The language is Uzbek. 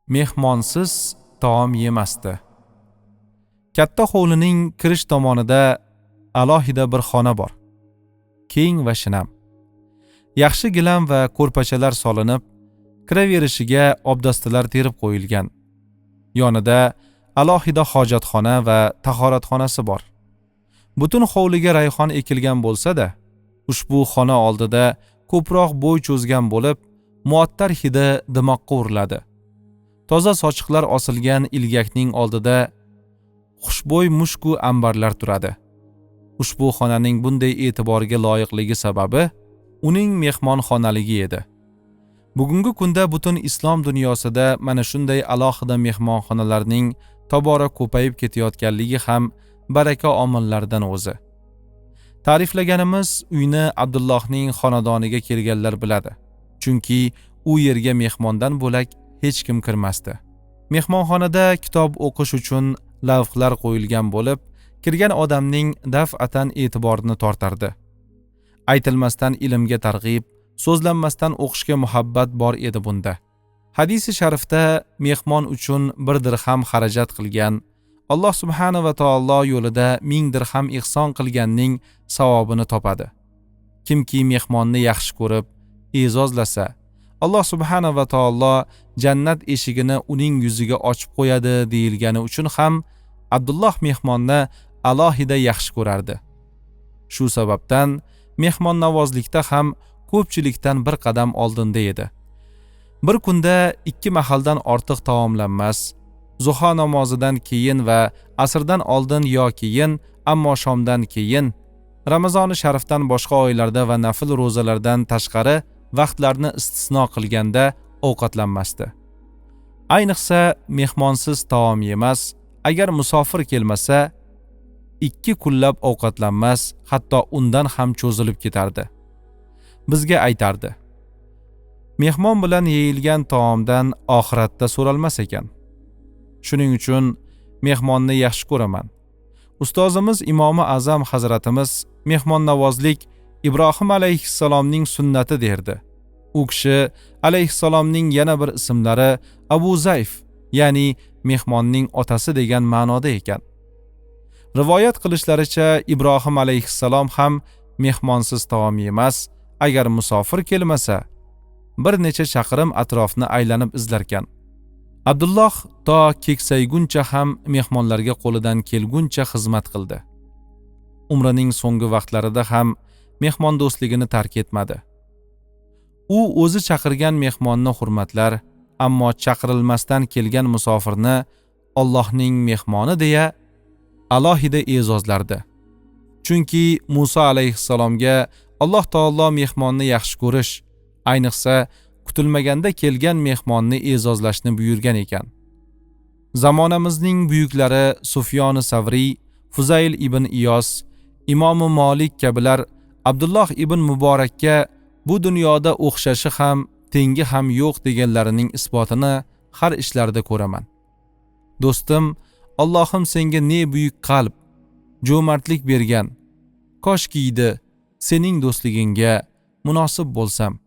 Mehmonsiz taom yemasdi. Katta hovlining kirish tomonida alohida bir xona bor. Keng va shinam. Yaxshi gilam va ko'rpachalar solinib, kiraverishiga obdastalar terib qo'yilgan. Yonida alohida hojatxona va tahoratxonasi bor. Butun hovliga rayhon ekilgan bo'lsa-da, ushbu xona oldida ko'proq bo'y cho'zgan bo'lib, muattar hidi dimoqqa uriladi. Toza sochiqlar osilgan ilgakning oldida xushbo'y mushku ambarlar turadi. Ushbu xonaning bunday e'tiborga loyiqligi sababi uning mehmonxonaligi edi. Bugungi kunda butun islom dunyosida mana shunday alohida mehmonxonalarning tobora ko'payib ketayotganligi ham baraka omillaridan o'zi. Ta'riflaganimiz uyni Abdullohning xonadoniga kelganlar biladi. Chunki u yerga mehmondan bo'lak hech kim kirmasdi. Mehmonxonada kitob o'qish uchun lavhlar qo'yilgan bo'lib, kirgan odamning daf'atan e'tiborini tortardi. Aytilmasdan ilmga targ'ib, so'zlanmasdan o'qishga muhabbat bor edi bunda. Hadisi sharifda mehmon uchun 1 dirham xarajat qilgan, Alloh subhanahu va taolo yo'lida 1000 dirham ihson qilganning savobini topadi. Kimki mehmonni yaxshi ko'rib, e'zozlasa, Alloh subhanahu va taolo jannat eshigini uning yuziga ochib qo'yadi deyilgani uchun ham Abdulloh mehmonni alohida yaxshi ko'rardi. Shu sababdan mehmonnavozlikda ham ko'pchilikdan bir qadam oldinda edi. Bir kunda 2 mahaldan ortiq taomlanmas, zuho namozidan keyin va asrdan oldin yo keyin, ammo shomdan keyin, Ramazoni sharifdan boshqa oylarda va nafil ro'zalardan tashqari vaqtlarni istisno qilganda ovqatlanmasdi. Ayniqsa mehmonsiz taom yemas, agar musofir kelmasa 2 kunlab ovqatlanmas, hatto undan ham cho'zilib ketardi. Bizga aytardi: mehmon bilan yeyilgan taomdan oxiratda so'ralmas ekan. Shuning uchun mehmonni yaxshi ko'raman. Ustozimiz Imomi Azam hazratimiz mehmonnavozlik Ibrohim alayhissalomning sunnati derdi. U kishi alayhissalomning yana bir ismlari Abu Zayf, ya'ni mehmonning otasi degan ma'noda ekan. Rivoyat qilishlaricha Ibrohim alayhissalom ham mehmonsiz taom yemas, agar musofir kelmasa bir necha chaqirim atrofni aylanib izlarkan. Abdulloh to keksayguncha ham mehmonlarga qo'lidan kelguncha xizmat qildi. Umrining so'nggi vaqtlarida ham mehmon do'stligini tark etmadi. U o'zi chaqirgan mehmonni hurmatlar, ammo chaqirilmasdan kelgan musofirni Allohning mehmoni deya alohida e'zozlardi. Chunki Musa alayhissalomga Alloh taolo mehmonni yaxshi ko'rish, ayniqsa kutilmaganda kelgan mehmonni e'zozlashni buyurgan ekan. Zamonamizning buyuklari Sufyon Savriy, Fuzayl ibn Iyos, Imom Malik kabilar Abdulloh ibn Muborakka bu dunyoda o'xshashi ham, tengi ham yo'q deganlarining isbotini har ishlarda ko'raman. Do'stim, Allohim senga ne buyuk qalb, jo'martlik bergan. Koshki sening do'stligingga munosib bo'lsam.